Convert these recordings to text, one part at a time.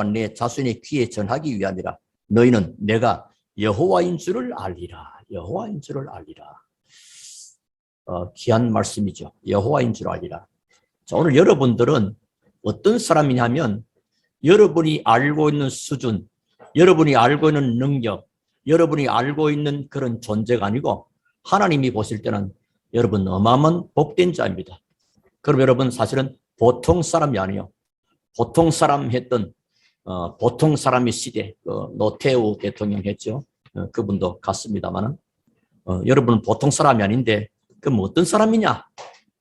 내 자손의 귀에 전하기 위함이라. 너희는 내가 여호와인 줄을 알리라. 여호와인 줄을 알리라. 귀한 말씀이죠. 여호와인 줄 알리라. 자, 오늘 여러분들은 어떤 사람이냐면 여러분이 알고 있는 수준, 여러분이 알고 있는 능력, 여러분이 알고 있는 그런 존재가 아니고 하나님이 보실 때는 여러분 어마어마한 복된 자입니다. 그럼 여러분 사실은 보통 사람이 아니에요. 보통 사람 했던 보통 사람의 시대, 노태우 대통령 했죠. 그분도 같습니다만은 여러분은 보통 사람이 아닌데 그럼 어떤 사람이냐?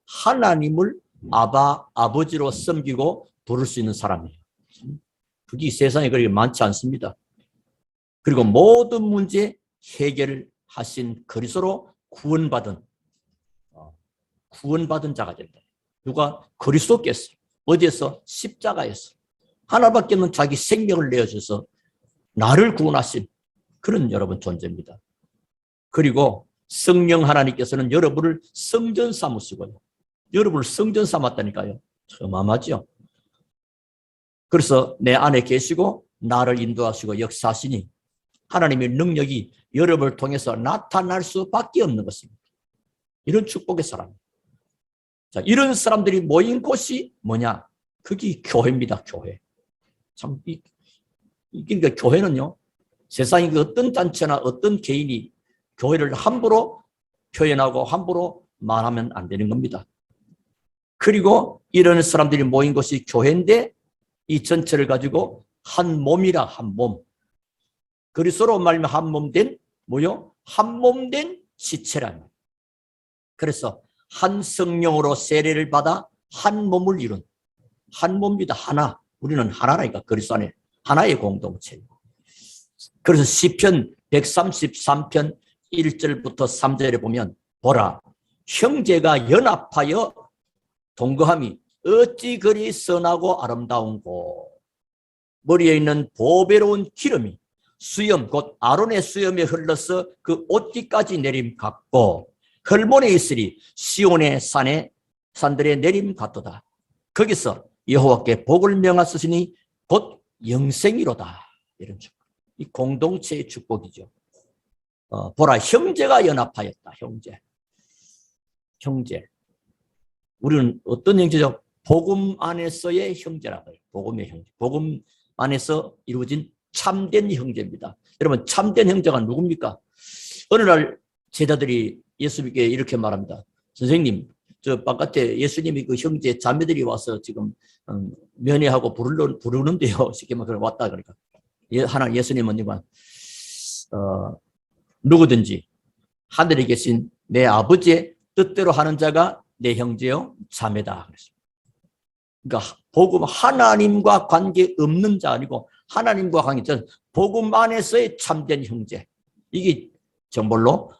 하나님을 아버지로 섬기고 부를 수 있는 사람이에요. 그게 세상에 그렇게 많지 않습니다. 그리고 모든 문제 해결을 하신 그리스도로 구원받은 자가 된다. 누가? 그리스도께서. 어디에서? 십자가에서. 하나밖에 없는 자기 생명을 내어줘서 나를 구원하신 그런 여러분 존재입니다. 그리고 성령 하나님께서는 여러분을 성전 삼으시고요. 여러분을 성전 삼았다니까요. 어마어마하죠. 그래서 내 안에 계시고 나를 인도하시고 역사하시니 하나님의 능력이 여러분을 통해서 나타날 수밖에 없는 것입니다. 이런 축복의 사람. 자, 이런 사람들이 모인 곳이 뭐냐? 그게 교회입니다. 교회. 참, 그러니까 교회는요, 세상의 어떤 단체나 어떤 개인이 교회를 함부로 표현하고 함부로 말하면 안 되는 겁니다. 그리고 이런 사람들이 모인 곳이 교회인데 이 전체를 가지고 한 몸이라, 한 몸. 그리스도로 말하면 한 몸 된 뭐요? 한 몸 된 지체라는 거예요. 그래서 한 성령으로 세례를 받아 한 몸을 이룬 한 몸이다. 하나. 우리는 하나라니까. 그리스도 안에 하나의 공동체. 그래서 시편 133편 1절부터 3절에 보면 보라, 형제가 연합하여 동거함이 어찌 그리 선하고 아름다운고. 머리에 있는 보배로운 기름이 수염 곧 아론의 수염에 흘러서 그 옷깃까지 내림 같고 헐몬에 있으리 시온의 산들의 내림 같도다. 거기서 여호와께 복을 명하시니 곧 영생이로다. 이런 축복. 이 공동체의 축복이죠. 보라, 형제가 연합하였다. 형제. 우리는 어떤 형제죠? 복음 안에서의 형제라고 해요. 복음의 형제. 복음 안에서 이루어진 참된 형제입니다. 여러분, 참된 형제가 누굽니까? 어느 날 제자들이 예수님께 이렇게 말합니다. 선생님, 저 바깥에 예수님이 그 형제 자매들이 와서 지금 면회하고 부르는데요. 쉽게 말해서 왔다 그러니까. 예수님은 누구든지 하늘에 계신 내 아버지의 뜻대로 하는 자가 내 형제요 자매다 그랬습니다. 그러니까 복음 하나님과 관계 없는 자 아니고 하나님과 관계 복음 안에서의 참된 형제. 이게 정말로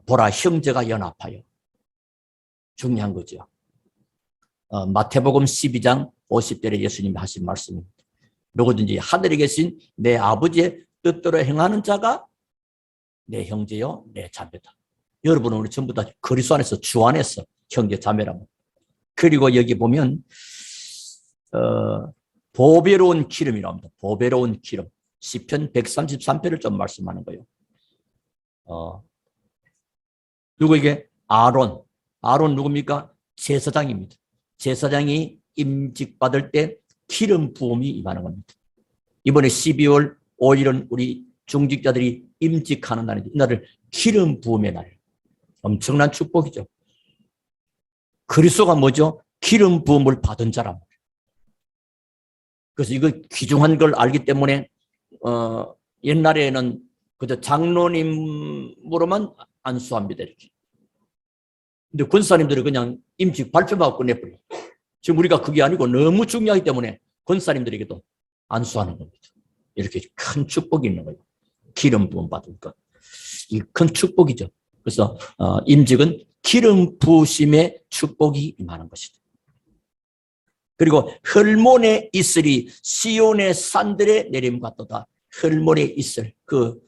보라, 형제가 연합하여. 중요한 거죠. 마태복음 12장 50절에 예수님이 하신 말씀입니다. 누구든지 하늘에 계신 내 아버지의 뜻대로 행하는 자가 내 형제요 내 자매다. 여러분은 우리 전부 다 그리스도 안에서 주 안에서 형제 자매라고. 그리고 여기 보면 보배로운 기름이라고 합니다. 보배로운 기름. 시편 133편을 좀 말씀하는 거예요. 누구에게? 아론 누굽니까? 제사장입니다. 제사장이 임직받을 때 기름 부음이 임하는 겁니다. 이번에 12월 5일은 우리 중직자들이 임직하는 날인데 이 날을 기름 부음의 날. 엄청난 축복이죠. 그리스도가 뭐죠? 기름 부음을 받은 자란 말이에요. 그래서 이거 귀중한 걸 알기 때문에 옛날에는 그저 장로님으로만 안수합니다. 이렇게. 근데 권사님들이 그냥 임직 발표만 하고 끝내버려요. 지금 우리가 그게 아니고 너무 중요하기 때문에 권사님들에게도 안수하는 겁니다. 이렇게 큰 축복이 있는 거예요. 기름 부음 받은 것. 이 큰 축복이죠. 그래서 임직은 기름 부으심의 축복이 임하는 것이죠. 그리고 헐몬에 있으리 시온의 산들의 내림 같도다. 헐몬에 있을 그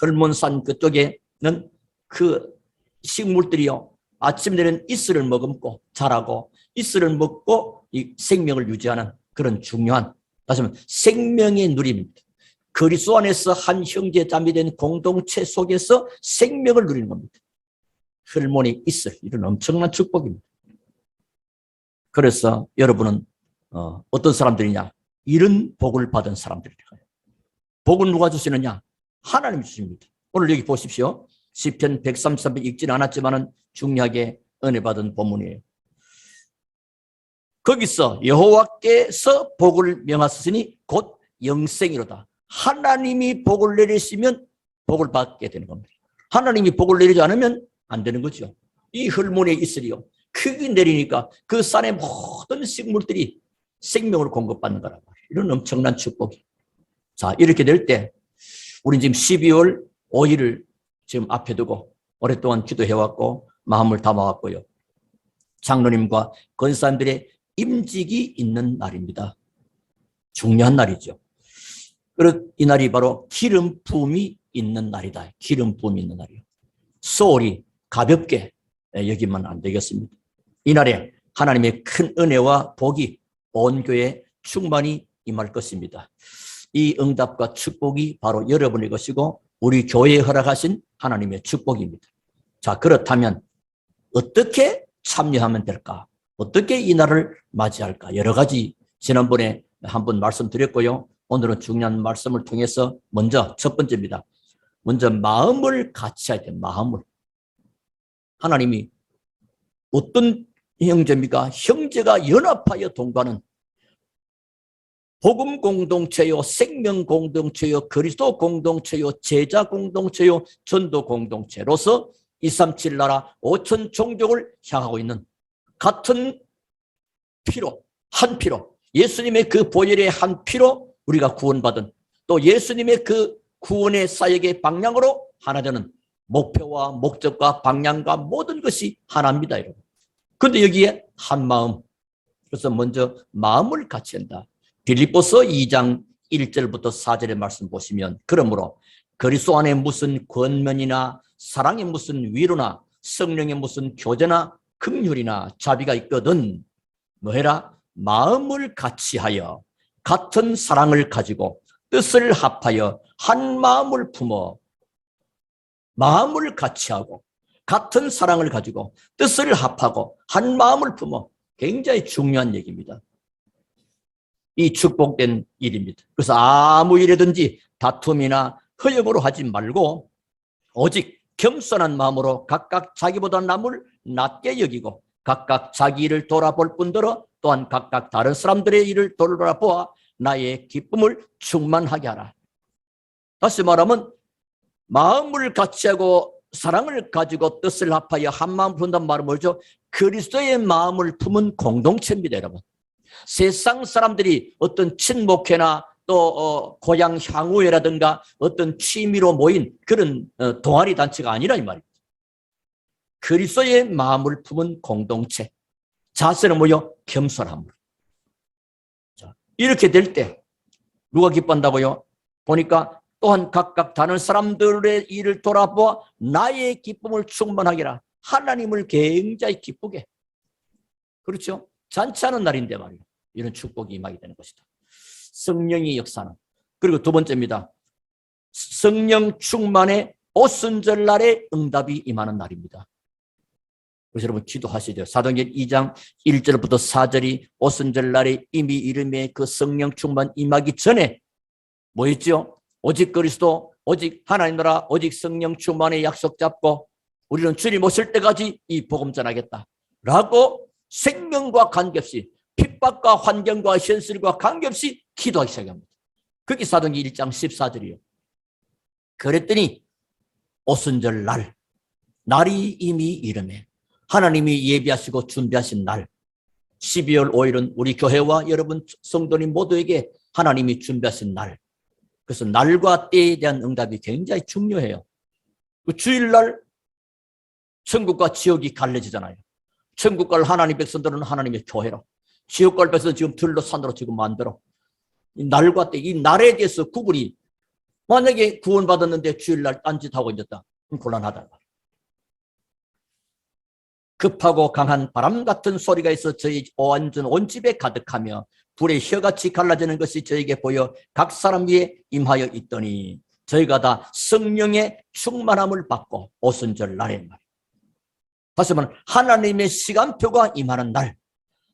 헐몬산 그쪽에는 그 식물들이요. 아침 되는 이슬을 머금고 자라고 이슬을 먹고 이 생명을 유지하는 그런 중요한 다시 말하면 생명의 누림입니다. 그리스도 안에서 한 형제 자매 된 공동체 속에서 생명을 누리는 겁니다. 혈몬이 있을 이런 엄청난 축복입니다. 그래서 여러분은 어떤 사람들이냐? 이런 복을 받은 사람들이에요. 복은 누가 주시느냐? 하나님이 주십니다. 오늘 여기 보십시오. 시편 133편 읽지는 않았지만 중요하게 은혜 받은 본문이에요. 거기서 여호와께서 복을 명하시니 곧 영생이로다. 하나님이 복을 내리시면 복을 받게 되는 겁니다. 하나님이 복을 내리지 않으면 안 되는 거죠. 이 혈문에 있으리요. 크게 내리니까 그 산의 모든 식물들이 생명을 공급받는 거란 말이에요. 이런 엄청난 축복이. 자, 이렇게 될 때 우리 지금 12월 5일을 지금 앞에 두고 오랫동안 기도해왔고 마음을 담아왔고요. 장로님과 권사님들의 임직이 있는 날입니다. 중요한 날이죠. 그리고 이 날이 바로 기름 부음이 있는 날이다. 기름 부음이 있는 날이에요. 소홀히 가볍게 여기면 안 되겠습니다. 이 날에 하나님의 큰 은혜와 복이 온 교회에 충만히 임할 것입니다. 이 응답과 축복이 바로 여러분의 것이고 우리 교회에 허락하신 하나님의 축복입니다. 자, 그렇다면 어떻게 참여하면 될까? 어떻게 이 날을 맞이할까? 여러 가지 지난번에 한번 말씀드렸고요. 오늘은 중요한 말씀을 통해서 먼저 첫 번째입니다. 먼저 마음을 같이 해야 돼요. 마음을. 하나님이 어떤 형제입니까? 형제가 연합하여 동거하는 복음 공동체요, 생명 공동체요, 그리스도 공동체요, 제자 공동체요, 전도 공동체로서 237 나라 5천 종족을 향하고 있는 같은 피로, 한 피로, 예수님의 그 보혈의 한 피로 우리가 구원받은 또 예수님의 그 구원의 사역의 방향으로 하나 되는 목표와 목적과 방향과 모든 것이 하나입니다, 여러분. 그런데 여기에 한 마음. 그래서 먼저 마음을 같이 한다. 빌립보서 2장 1절부터 4절의 말씀 보시면 그러므로 그리스도 안에 무슨 권면이나 사랑의 무슨 위로나 성령의 무슨 교제나 긍휼이나 자비가 있거든 뭐해라? 마음을 같이하여 같은 사랑을 가지고 뜻을 합하여 한 마음을 품어 마음을 같이하고 같은 사랑을 가지고 뜻을 합하고 한 마음을 품어 굉장히 중요한 얘기입니다. 이 축복된 일입니다. 그래서 아무 일이든지 다툼이나 허영으로 하지 말고 오직 겸손한 마음으로 각각 자기보다 남을 낮게 여기고 각각 자기 일을 돌아볼 뿐더러 또한 각각 다른 사람들의 일을 돌아보아 나의 기쁨을 충만하게 하라. 다시 말하면 마음을 같이하고 사랑을 가지고 뜻을 합하여 한 마음 품는다는 말은 뭐죠? 그리스도의 마음을 품은 공동체입니다, 여러분. 세상 사람들이 어떤 친목회나 또 고향 향후회라든가 어떤 취미로 모인 그런 동아리 단체가 아니라 이 말입니다. 그리스도의 마음을 품은 공동체. 자세는 뭐요? 겸손함으로. 자, 이렇게 될 때 누가 기뻐한다고요? 보니까 또한 각각 다른 사람들의 일을 돌아보아 나의 기쁨을 충만하게 하라. 하나님을 굉장히 기쁘게. 그렇죠? 잔치하는 날인데 말이에요. 이런 축복이 임하게 되는 것이다. 성령이 역사는. 그리고 두 번째입니다. 성령 충만의 오순절 날에 응답이 임하는 날입니다. 그래서 여러분 기도하시죠. 사도행전 2장 1절부터 4절이 오순절 날에 이미 이름에 그 성령 충만 임하기 전에 뭐였죠? 오직 그리스도, 오직 하나님 나라, 오직 성령 충만의 약속 잡고 우리는 주님 오실 때까지 이 복음 전하겠다. 라고 생명과 관계없이 핍박과 환경과 현실과 관계없이 기도하기 시작합니다. 그게 사도행전 1장 14절이에요. 그랬더니 오순절 날, 날이 이미 이르매 하나님이 예비하시고 준비하신 날 12월 5일은 우리 교회와 여러분 성도님 모두에게 하나님이 준비하신 날. 그래서 날과 때에 대한 응답이 굉장히 중요해요. 그 주일날 천국과 지옥이 갈라지잖아요. 천국 갈 하나님 백성들은 하나님의 교회로, 지옥 갈 백성은 지금 들로 산으로 지금 만들어. 이 날과 때, 이 날에 대해서 구분이 만약에 구원받았는데 주일날 딴짓하고 있었다. 그럼 곤란하다. 급하고 강한 바람 같은 소리가 있어 저희 완전 온 집에 가득하며 불의 혀같이 갈라지는 것이 저에게 보여 각 사람 위에 임하여 있더니 저희가 다 성령의 충만함을 받고 오순절 날에 말이에요. 다시 말하면 하나님의 시간표가 임하는 날,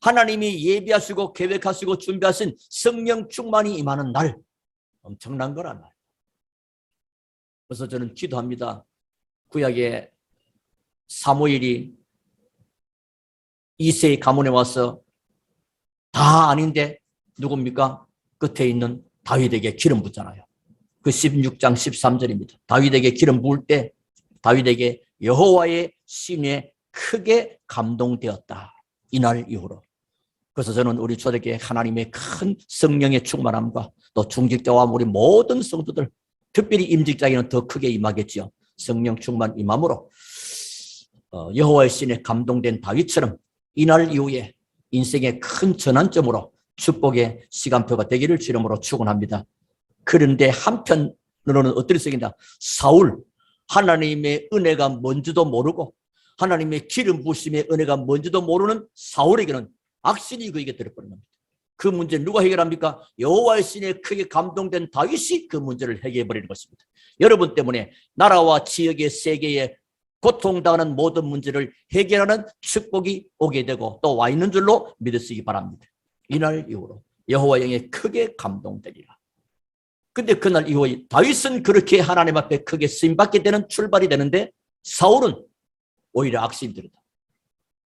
하나님이 예비하시고 계획하시고 준비하신 성령 충만이 임하는 날, 엄청난 거란 말이에요. 그래서 저는 기도합니다. 구약의 사무엘이 이새의 가문에 와서 다 아닌데 누굽니까? 끝에 있는 다윗에게 기름 붓잖아요. 그 16장 13절입니다. 다윗에게 기름 부을 때 다윗에게 여호와의 신에 크게 감동되었다. 이날 이후로. 그래서 저는 우리 초대교회 하나님의 큰 성령의 충만함과 또 중직자와 우리 모든 성도들, 특별히 임직자에게는 더 크게 임하겠지요. 성령 충만 임함으로 여호와의 신에 감동된 다윗처럼 이날 이후에 인생의 큰 전환점으로 축복의 시간표가 되기를 주름으로 축원합니다. 그런데 한편으로는 어떻게 쓰긴다. 사울, 하나님의 은혜가 뭔지도 모르고 하나님의 기름 부으심의 은혜가 뭔지도 모르는 사울에게는 악신이 그에게 들어버린 겁니다. 그 문제는 누가 해결합니까? 여호와의 신에 크게 감동된 다윗이 그 문제를 해결해버리는 것입니다. 여러분 때문에 나라와 지역의 세계에 고통당하는 모든 문제를 해결하는 축복이 오게 되고 또 와 있는 줄로 믿으시기 바랍니다. 이날 이후로 여호와 영에 크게 감동되리라. 근데 그날 이후에 다윗은 그렇게 하나님 앞에 크게 쓰임받게 되는 출발이 되는데 사울은 오히려 악신이 들었다.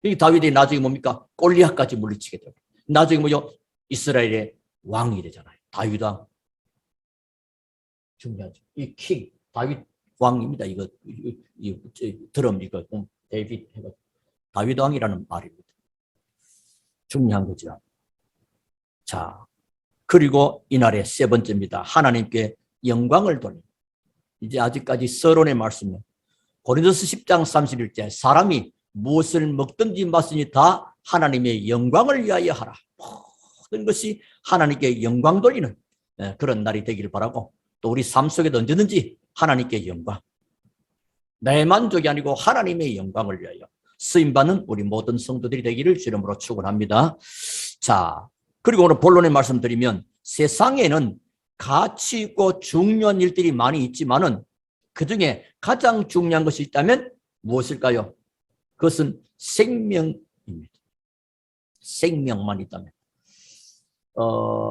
이 다윗이 나중에 뭡니까? 골리앗까지 물리치게 되고 나중에 뭐요? 이스라엘의 왕이 되잖아요. 다윗 왕. 중요하죠. 이 킹, 다윗 왕입니다. 이거 드럼 이거 데이빗 다윗 왕이라는 말입니다. 중요한 거죠. 자, 그리고 이날의 세 번째입니다. 하나님께 영광을 돌리는. 이제 아직까지 서론의 말씀은 고린도서 10장 31절 사람이 무엇을 먹든지 마시니 다 하나님의 영광을 위하여 하라. 모든 것이 하나님께 영광 돌리는 그런 날이 되기를 바라고 또 우리 삶 속에도 언제든지 하나님께 영광. 내 만족이 아니고 하나님의 영광을 위하여 쓰임받는 우리 모든 성도들이 되기를 주름으로 축원합니다. 자, 그리고 오늘 본론의 말씀드리면 세상에는 가치 있고 중요한 일들이 많이 있지만은 그중에 가장 중요한 것이 있다면 무엇일까요? 그것은 생명입니다. 생명만 있다면.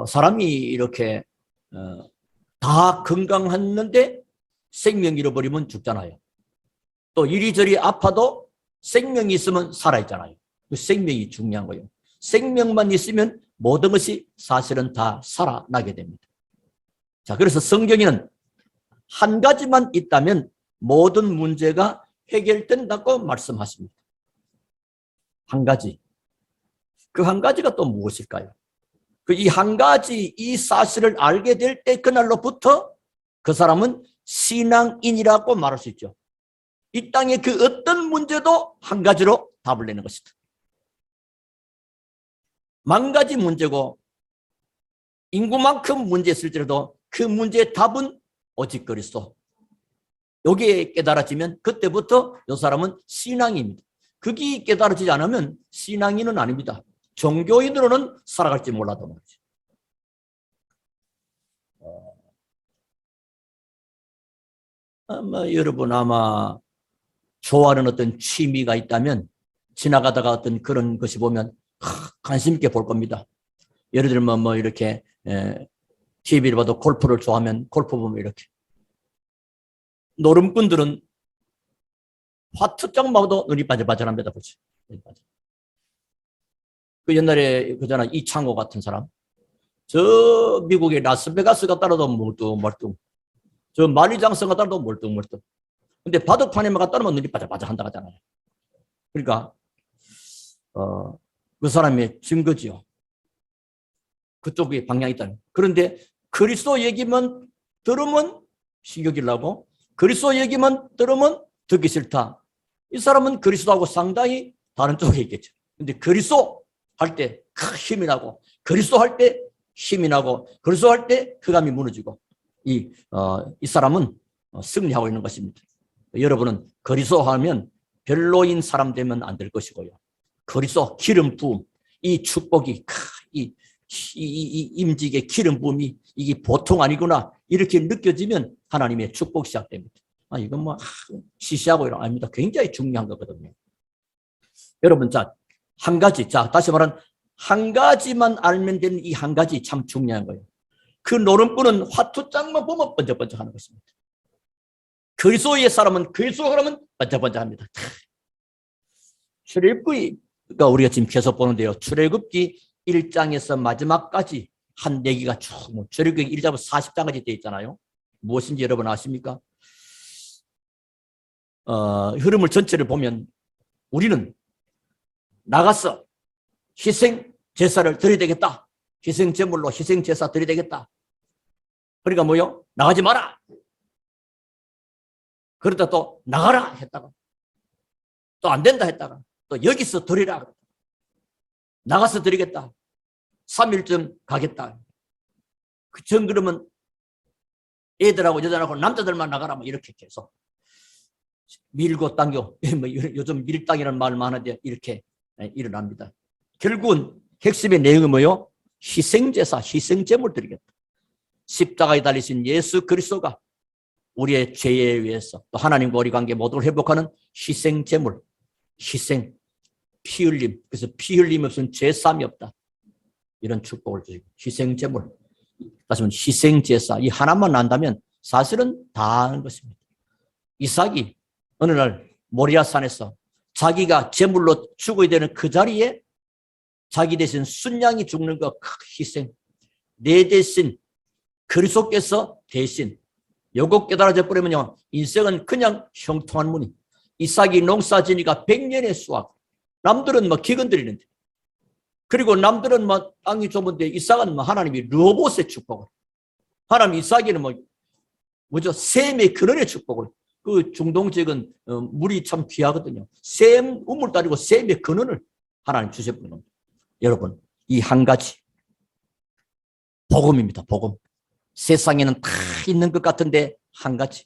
사람이 이렇게 다 건강했는데 생명 잃어버리면 죽잖아요. 또 이리저리 아파도 생명이 있으면 살아있잖아요. 그 생명이 중요한 거예요. 생명만 있으면 모든 것이 사실은 다 살아나게 됩니다. 자, 그래서 성경에는 한 가지만 있다면 모든 문제가 해결된다고 말씀하십니다. 한 가지. 그 한 가지가 또 무엇일까요? 그 이 한 가지, 이 사실을 알게 될 때 그날로부터 그 사람은 신앙인이라고 말할 수 있죠. 이 땅의 그 어떤 문제도 한 가지로 답을 내는 것이다. 만 가지 문제고 인구만큼 문제 있을지라도 그 문제의 답은 오직 그리스도. 여기에 깨달아지면 그때부터 이 사람은 신앙입니다. 그게 깨달아지지 않으면 신앙인은 아닙니다. 종교인으로는 살아갈지 몰라도 말이죠. 여러분 아마 좋아하는 어떤 취미가 있다면 지나가다가 어떤 그런 것이 보면 관심 있게 볼 겁니다. 예를 들면 뭐 이렇게 TV를 봐도 골프를 좋아하면 골프 보면 이렇게 노름꾼들은 화투장만 봐도 눈이 바들바들합니다. 보죠. 그 옛날에 그잖아 이창호 같은 사람 저 미국의 라스베가스 갔다라도 멀뚱멀뚱 저 만리장성 갔다라도 멀뚱멀뚱 근데 바둑판에만 갔다라면 눈이 바들바들 한다 하잖아요. 그러니까 그 사람의 증거지요. 그쪽에 방향이 있다는. 그런데 그리스도 얘기만 들으면 신경질 나고 그리스도 얘기만 들으면 듣기 싫다. 이 사람은 그리스도하고 상당히 다른 쪽에 있겠죠. 근데 그리스도 할 때 힘이 나고 그리스도 할 때 힘이 나고 그리스도 할 때 흑암이 무너지고 이 사람은 승리하고 있는 것입니다. 여러분은 그리스도 하면 별로인 사람 되면 안 될 것이고요. 그리스도 기름 부음 이 축복이 이 이 임직의 기름 부음이 이게 보통 아니구나 이렇게 느껴지면 하나님의 축복이 시작됩니다. 이건 뭐 시시하고 이런 아닙니다. 굉장히 중요한 거거든요. 여러분, 자, 한 가지, 자, 다시 말하면 한 가지만 알면 되는 이 한 가지 참 중요한 거예요. 그 노름꾼은 화투장만 보면 번쩍번쩍하는 것입니다. 그리스도의 사람은 그리스도가 그러면 번쩍번쩍합니다. 출애굽기가 우리가 지금 계속 보는데요. 출애굽기 1장에서 마지막까지 한 얘기가 쭉 출애굽기 1장부터 40장까지 되어 있잖아요. 무엇인지 여러분 아십니까? 흐름을 전체를 보면 우리는 나가서 희생 제사를 드려야 되겠다. 희생 제물로 희생 제사 드려야 되겠다. 그러니까 뭐요? 나가지 마라. 그러다 또 나가라 했다가 또 안 된다 했다가 또 여기서 드리라. 나가서 드리겠다. 3일쯤 가겠다. 전 그러면 애들하고 여자하고 남자들만 나가라. 뭐 이렇게 계속 밀고 당겨. 뭐 요즘 밀당이라는 말 많은데 이렇게 일어납니다. 결국은 핵심의 내용은 뭐요? 희생제사, 희생제물 드리겠다. 십자가에 달리신 예수 그리스도가 우리의 죄에 의해서 또 하나님과 우리 관계 모두를 회복하는 희생제물, 희생, 피 흘림. 그래서 피 흘림 없으면 죄삼이 없다. 이런 축복을 주시고 희생제물, 다시 말하면 희생제사 이 하나만 난다면 사실은 다 하는 것입니다. 이삭이 어느 날 모리아산에서 자기가 제물로 죽어야 되는 그 자리에 자기 대신 순양이 죽는 거 희생. 내 대신 그리스도께서 대신 요거 깨달아져 버리면요 인생은 그냥 형통한 문이. 이삭이 농사 지니까 100년의 수확. 남들은 뭐 기근 드리는데 그리고 남들은 뭐 땅이 좁은데 이삭은 뭐 하나님이 르호봇의 축복을, 하나님 이삭에는 뭐죠 샘의 근원의 축복을. 그 중동 지역은 물이 참 귀하거든요. 샘 우물 따리고 샘의 근원을 하나님 주셔버린 겁니다. 여러분, 이 한 가지 복음입니다. 복음. 세상에는 다 있는 것 같은데 한 가지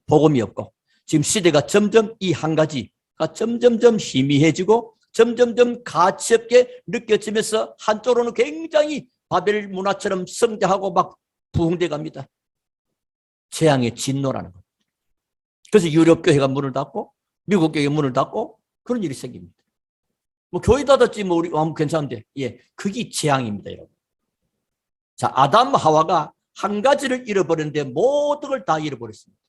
복음이 없고 지금 시대가 점점 이 한 가지가 점점점 희미해지고 점점점 가치 없게 느껴지면서 한쪽으로는 굉장히 바벨 문화처럼 성장하고 막 부흥돼 갑니다. 재앙의 진노라는 것. 그래서 유럽 교회가 문을 닫고 미국 교회가 문을 닫고 그런 일이 생깁니다. 뭐 교회 닫았지 뭐 우리 괜찮은데 그게 재앙입니다, 여러분. 자, 아담 하와가 한 가지를 잃어버렸는데 모든 걸 다 잃어버렸습니다.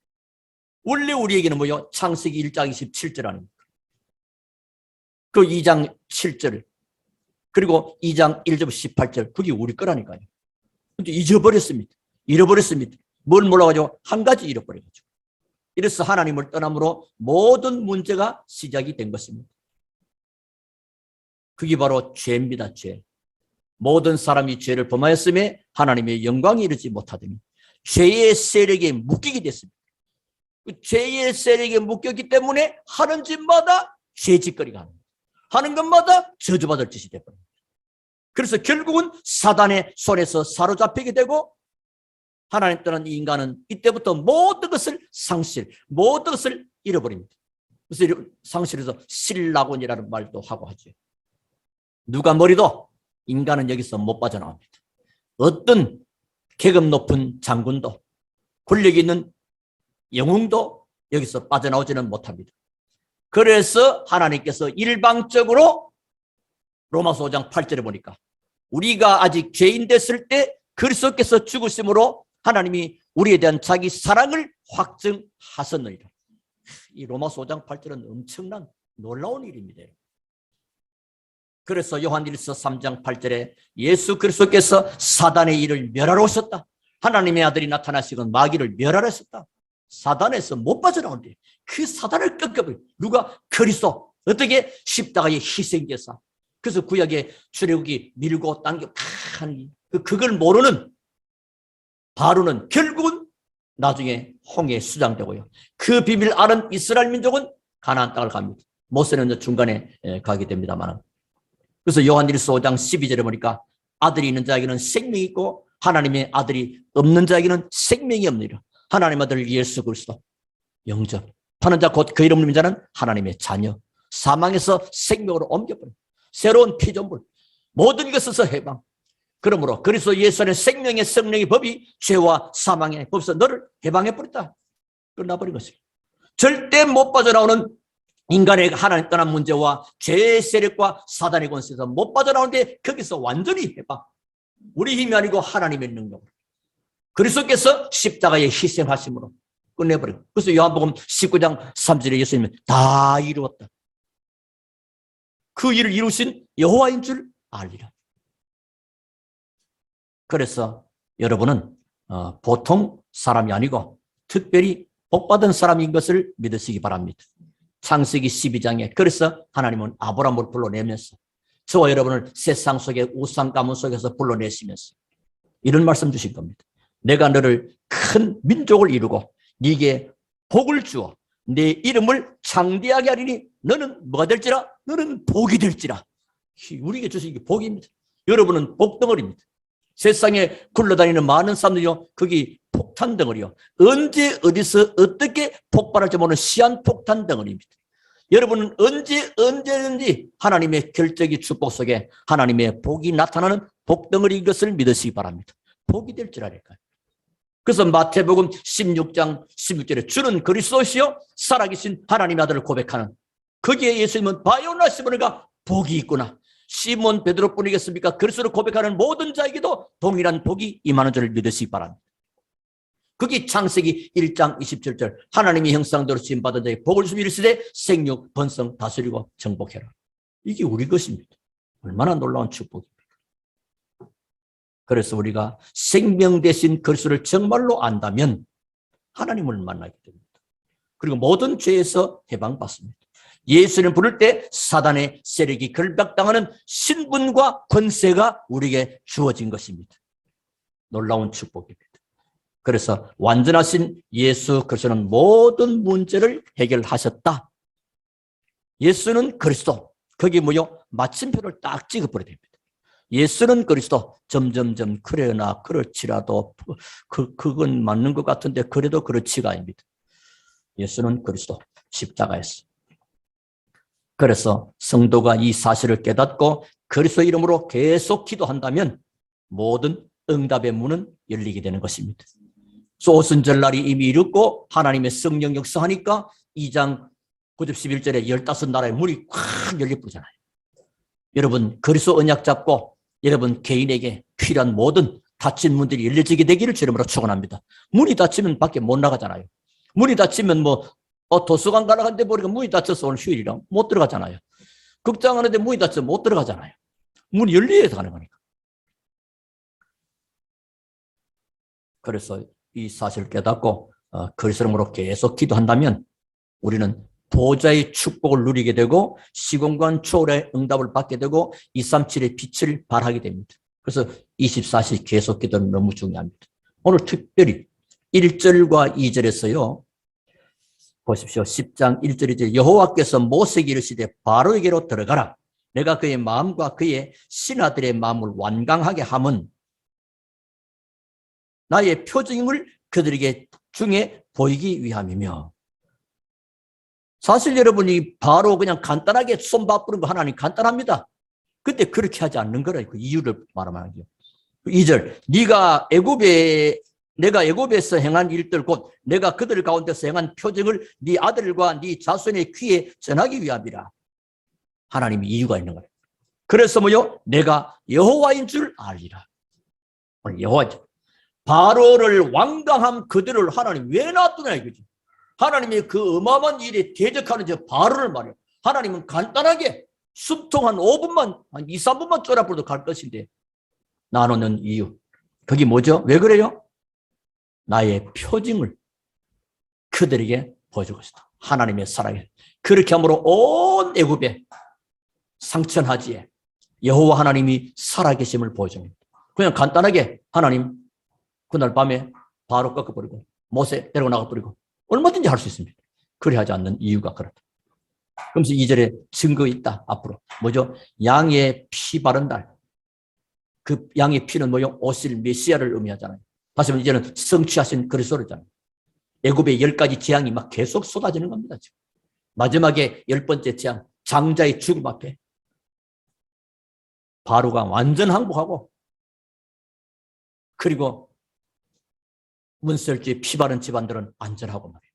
원래 우리에게는 뭐요? 창세기 1장 27절 아닙니까? 그 2장 7절 그리고 2장 1절 18절 그게 우리 거라니까요. 근데 잊어버렸습니다. 잃어버렸습니다. 뭘 몰라가지고 한 가지 잃어버려가지고. 이래서 하나님을 떠남으로 모든 문제가 시작이 된 것입니다. 그게 바로 죄입니다. 죄. 모든 사람이 죄를 범하였음에 하나님의 영광이 이르지 못하더니 죄의 세력에 묶이게 됐습니다. 그 죄의 세력에 묶였기 때문에 하는 짓마다 죄짓거리가 합니다. 하는 것마다 저주받을 짓이 되버립니다. 그래서 결국은 사단의 손에서 사로잡히게 되고 하나님 떠난 이 인간은 이때부터 모든 것을 모든 것을 잃어버립니다. 그래서 상실해서 신라곤이라는 말도 하고 하죠. 누가 머리도 인간은 여기서 못 빠져나옵니다. 어떤 계급 높은 장군도 권력 있는 영웅도 여기서 빠져나오지는 못합니다. 그래서 하나님께서 일방적으로 로마서 5장 8절에 보니까 우리가 아직 죄인 됐을 때 그리스도께서 죽으심으로 하나님이 우리에 대한 자기 사랑을 확증하셨느니라. 이 로마서 5장 8절은 엄청난 놀라운 일입니다. 그래서 요한일서 3장 8절에 예수 그리스도께서 사단의 일을 멸하러 오셨다. 하나님의 아들이 나타나시고 마귀를 멸하러 오셨다. 사단에서 못 빠져나오는데 그 사단을 꺾어버려. 누가? 그리스도. 어떻게? 십자가의 희생제사. 그래서 구약의 출애굽이 밀고 당겨 하는 그걸 모르는 바로는 결국은 나중에 홍해에 수장되고요. 그 비밀 아는 이스라엘 민족은 가나안 땅을 갑니다. 모세는 중간에 가게 됩니다만. 그래서 요한일서 5장 12절에 보니까 아들이 있는 자에게는 생명이 있고 하나님의 아들이 없는 자에게는 생명이 없느니라. 하나님 아들 예수 그리스도 영접. 파는 자 곧 그 이름 믿는 자는 하나님의 자녀. 사망에서 생명으로 옮겨버려. 새로운 피조물. 모든 것에서 해방. 그러므로 그리스도 예수 안에 생명의 성령의 법이 죄와 사망의 법에서 너를 해방해버렸다. 끝나버린 것입니다. 절대 못 빠져나오는 인간의 하나님 떠난 문제와 죄의 세력과 사단의 권세에서 못 빠져나오는데 거기서 완전히 해방. 우리 힘이 아니고 하나님의 능력으로. 그리스도께서 십자가의 희생하심으로 끝내버리고. 그래서 요한복음 19장 3절에 예수님은 다 이루었다. 그 일을 이루신 여호와인 줄 알리라. 그래서 여러분은 보통 사람이 아니고 특별히 복받은 사람인 것을 믿으시기 바랍니다. 창세기 12장에 그래서 하나님은 아브라함을 불러내면서 저와 여러분을 세상 속의 우상 가문 속에서 불러내시면서 이런 말씀 주신 겁니다. 내가 너를 큰 민족을 이루고 네게 복을 주어 내 이름을 창대하게 하리니 너는 뭐가 될지라? 너는 복이 될지라. 우리에게 주신 게 복입니다. 여러분은 복덩어리입니다. 세상에 굴러다니는 많은 사람들이요, 거기 폭탄 덩어리요. 언제 어디서 어떻게 폭발할지 모르는 시한 폭탄 덩어리입니다. 여러분은 언제든지 하나님의 결정의 축복 속에 하나님의 복이 나타나는 복덩어리인 것을 믿으시기 바랍니다. 복이 될 줄 알까요? 그래서 마태복음 16장 16절에 주는 그리스도시요 살아계신 하나님의 아들을 고백하는 거기에 예수님은 바요나 시몬에게 복이 있구나. 시몬 베드로뿐이겠습니까? 그리스도를 고백하는 모든 자에게도 동일한 복이 임하는 줄을 믿으시기 바랍니다. 거기 창세기 1장 27절 하나님의 형상대로 지음받은 자에게 복을 주시며 이르시되 생육 번성 다스리고 정복해라. 이게 우리 것입니다. 얼마나 놀라운 축복입니까? 그래서 우리가 생명 대신 그리스도를 정말로 안다면 하나님을 만나게 됩니다. 그리고 모든 죄에서 해방받습니다. 예수님 부를 때 사단의 세력이 결박당하는 신분과 권세가 우리에게 주어진 것입니다. 놀라운 축복입니다. 그래서 완전하신 예수 그리스도는 모든 문제를 해결하셨다. 예수는 그리스도. 거기 뭐요? 마침표를 딱 찍어버려야 됩니다. 예수는 그리스도. 점점점 그러나 그렇지라도 그건 맞는 것 같은데 그래도 그렇지가 아닙니다. 예수는 그리스도. 십자가였어. 그래서 성도가 이 사실을 깨닫고 그리스도 이름으로 계속 기도한다면 모든 응답의 문은 열리게 되는 것입니다. 소순절날이 이미 이뤘고 하나님의 성령 역사하니까 2장 9절 11절에 15나라의 문이 확 열려버리잖아요. 여러분 그리스도 언약 잡고 여러분 개인에게 필요한 모든 닫힌 문들이 열려지게 되기를 주님으로 축원합니다. 문이 닫히면 밖에 못 나가잖아요. 문이 닫히면 도서관 가라는데 보니까 문이 닫혀서 오늘 휴일이라 못 들어가잖아요. 극장 하는데 문이 닫혀서 못 들어가잖아요. 문이 열려야 가는 거니까. 그래서 이 사실을 깨닫고 그리스도로 계속 기도한다면 우리는 보좌의 축복을 누리게 되고 시공간 초월의 응답을 받게 되고 237의 빛을 발하게 됩니다. 그래서 24시 계속 기도는 너무 중요합니다. 오늘 특별히 1절과 2절에서요. 보십시오. 10장 1절이죠. 여호와께서 모세에게 이르시되 바로에게로 들어가라. 내가 그의 마음과 그의 신하들의 마음을 완강하게 함은 나의 표징을 그들에게 중에 보이기 위함이며. 사실 여러분이 바로 그냥 간단하게 손 바꾸는 거 하나님 간단합니다. 근데 그렇게 하지 않는 거라 그 이유를 말하면 2절 내가 애굽에서 행한 일들 곧 내가 그들 가운데서 행한 표징을 네 아들과 네 자손의 귀에 전하기 위함이라. 하나님이 이유가 있는 거예요. 그래서 뭐요? 내가 여호와인 줄 알리라. 여호와죠. 바로를 완강한 그들을 하나님 왜 놔두냐 이거지. 하나님이 그 어마어마한 일에 대적하는 저 바로를 말해요. 하나님은 간단하게 숨통 한 5분만 한 2, 3분만 쫄아버려도 갈 것인데 나누는 이유. 그게 뭐죠? 왜 그래요? 나의 표징을 그들에게 보여줄 것이다. 하나님의 사랑에. 그렇게 함으로 온 애굽에 상천하지에 여호와 하나님이 살아계심을 보여줍니다. 그냥 간단하게 하나님 그날 밤에 바로 꺾어버리고 모세 데리고 나가버리고 얼마든지 할 수 있습니다. 그리 하지 않는 이유가 그렇다. 그러면서 2절에 증거 있다. 앞으로 뭐죠? 양의 피 바른 날. 그 양의 피는 뭐요? 오실 메시아를 의미하잖아요. 다시 말하면 이제는 성취하신 그리스도잖아요. 애굽의 10가지 재앙이 막 계속 쏟아지는 겁니다. 지금. 마지막에 10번째 재앙, 장자의 죽음 앞에 바로가 완전 항복하고 그리고 문설주에 피 바른 집안들은 안전하고 말이에요.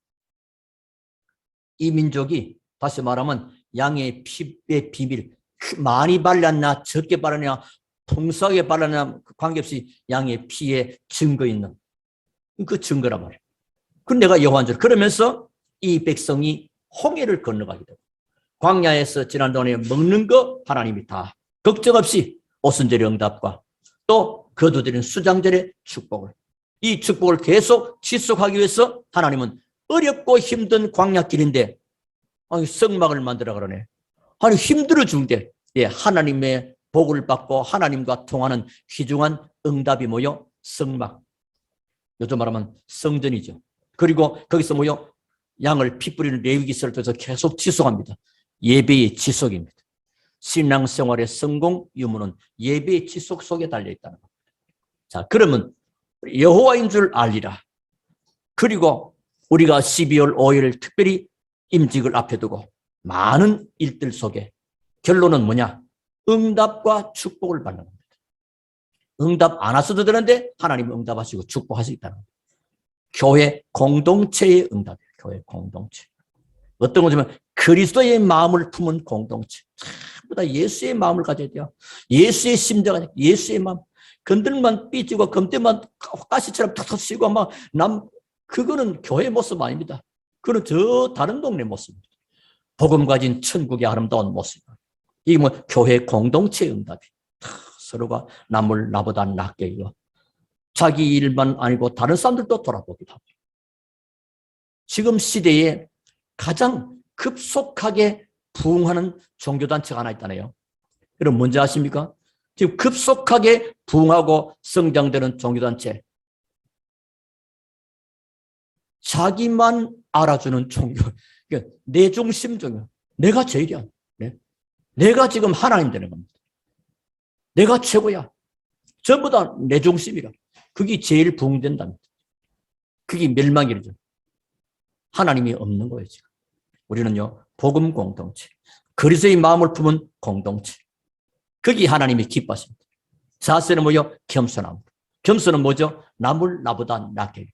이 민족이 다시 말하면 양의 피의 비밀, 많이 발랐나 적게 발랐냐 풍성하게 발랐냐 관계없이 양의 피에 증거 있는 그 증거란 말이에요. 그럼 내가 여호와인 줄. 그러면서 이 백성이 홍해를 건너가게 되고 광야에서 지난 동안에 먹는 거 하나님이 다 걱정 없이 오순절의 응답과 또 거두드리는 수장절의 축복을, 이 축복을 계속 지속하기 위해서 하나님은 어렵고 힘든 광야길인데 성막을 만들어 그러네. 아니 힘들어 중대. 예, 하나님의 복을 받고 하나님과 통하는 귀중한 응답이 뭐요? 성막. 요즘 말하면 성전이죠. 그리고 거기서 뭐요? 양을 피 뿌리는 레위기서를 통해서 계속 지속합니다. 예배의 지속입니다. 신앙생활의 성공 유무는 예배의 지속 속에 달려있다는 겁니다. 자, 그러면 여호와인 줄 알리라. 그리고 우리가 12월 5일 특별히 임직을 앞에 두고 많은 일들 속에 결론은 뭐냐? 응답과 축복을 받는 겁니다. 응답 안 하셔도 되는데 하나님은 응답하시고 축복하시겠다는 겁니다. 교회 공동체의 응답이에요. 교회 공동체. 어떤 거냐면 그리스도의 마음을 품은 공동체. 전부 다 예수의 마음을 가져야 돼요. 예수의 심정을, 예수의 마음. 건들만 삐지고 검대만 가시처럼 탁탁 치고 막 그거는 교회 모습 아닙니다. 그건 저 다른 동네 모습입니다. 복음 가진 천국의 아름다운 모습입니다. 이게 뭐 교회 공동체의 응답이. 서로가 남을 나보다 낫게 이거. 자기 일만 아니고 다른 사람들도 돌아보기도 합니다. 지금 시대에 가장 급속하게 부흥하는 종교단체가 하나 있다네요. 여러분 뭔지 아십니까? 지금 급속하게 부흥하고 성장되는 종교단체. 자기만 알아주는 종교. 그러니까 내 중심 종교. 내가 제일이야. 네? 내가 지금 하나님 되는 겁니다. 내가 최고야. 전부 다 내 중심이라. 그게 제일 부흥된답니다. 그게 멸망이죠. 하나님이 없는 거예요, 지금. 우리는요, 복음 공동체. 그리스도의 마음을 품은 공동체. 거기 하나님이 기뻐하십니다. 자세는 뭐요? 겸손합니다. 겸손은 뭐죠? 남을 나보다 낫게.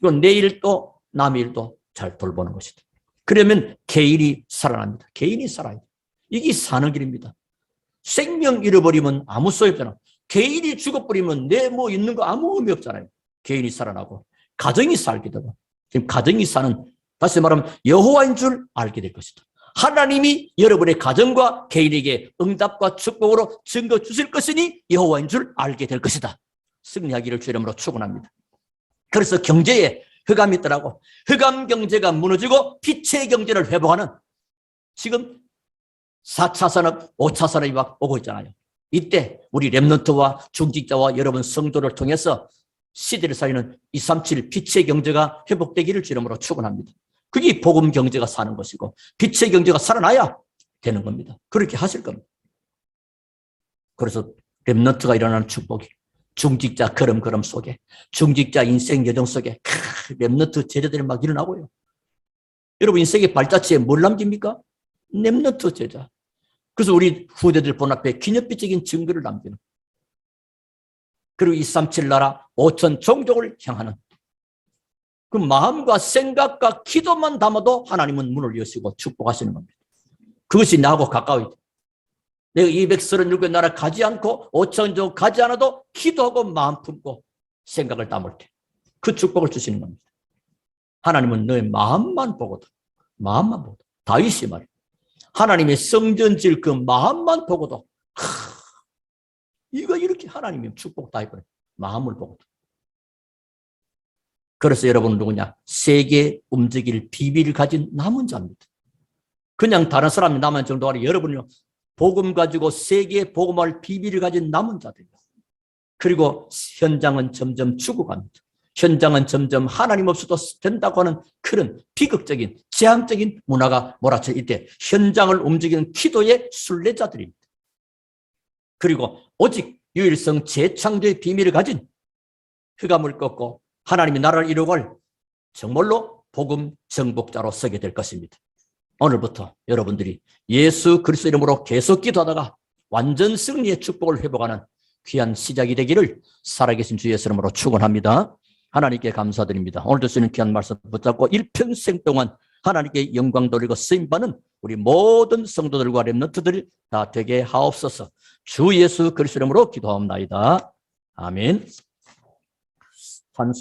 이건 내 일도 남의 일도 잘 돌보는 것이다. 그러면 개인이 살아납니다. 개인이 살아야 돼. 이게 사는 길입니다. 생명 잃어버리면 아무 소용없잖아. 개인이 죽어버리면 내 뭐 있는 거 아무 의미 없잖아요. 개인이 살아나고 가정이 살게 되고 지금 가정이 사는 다시 말하면 여호와인 줄 알게 될 것이다. 하나님이 여러분의 가정과 개인에게 응답과 축복으로 증거 주실 것이니 여호와인 줄 알게 될 것이다. 승리하기를 주 이름으로 축원합니다. 그래서 경제에 흑암이 있더라고. 흑암 경제가 무너지고 빛의 경제를 회복하는 지금 4차 산업, 5차 산업이 막 오고 있잖아요. 이때 우리 렘넌트와 중직자와 여러분 성도를 통해서 시대를 살리는 237 빛의 경제가 회복되기를 주 이름으로 축원합니다. 그게 복음 경제가 사는 것이고 빛의 경제가 살아나야 되는 겁니다. 그렇게 하실 겁니다. 그래서 렘넌트가 일어나는 축복이 중직자 걸음걸음 속에 중직자 인생 여정 속에 렘넌트 제자들이 막 일어나고요. 여러분 인생의 발자취에 뭘 남깁니까? 렘넌트 제자. 그래서 우리 후대들 본 앞에 기념비적인 증거를 남기는. 그리고 237 나라 5천 종족을 향하는 그 마음과 생각과 기도만 담아도 하나님은 문을 여시고 축복하시는 겁니다. 그것이 나하고 가까워야 돼. 내가 237개 나라 가지 않고 5천 종 가지 않아도 기도하고 마음 품고 생각을 담을 때 그 축복을 주시는 겁니다. 하나님은 너의 마음만 보거든. 마음만 보거든. 다윗이 말이야. 하나님의 성전 질 그 마음만 보고도 이거 이렇게 하나님이 축복 다 해버려요. 마음을 보고도. 그래서 여러분은 누구냐? 세계 움직일 비밀을 가진 남은 자입니다. 그냥 다른 사람이 남은 정도가 아니라 여러분은요. 복음 가지고 세계에 복음할 비밀을 가진 남은 자들입니다. 그리고 현장은 점점 죽어갑니다. 현장은 점점 하나님 없어도 된다고 하는 그런 비극적인 재앙적인 문화가 몰아쳐 이때 현장을 움직이는 기도의 순례자들입니다. 그리고 오직 유일성 재창조의 비밀을 가진 흑암을 꺾고 하나님의 나라를 이루갈 정말로 복음 정복자로 서게 될 것입니다. 오늘부터 여러분들이 예수 그리스도 이름으로 계속 기도하다가 완전 승리의 축복을 회복하는 귀한 시작이 되기를 살아계신 주 예수 이름으로 축원합니다. 하나님께 감사드립니다. 오늘도 주님 귀한 말씀 붙잡고 일평생 동안 하나님께 영광 돌리고 쓰임받는 우리 모든 성도들과 렘넌트들이 다 되게 하옵소서. 주 예수 그리스도 이름으로 기도하옵나이다. 아멘. 찬송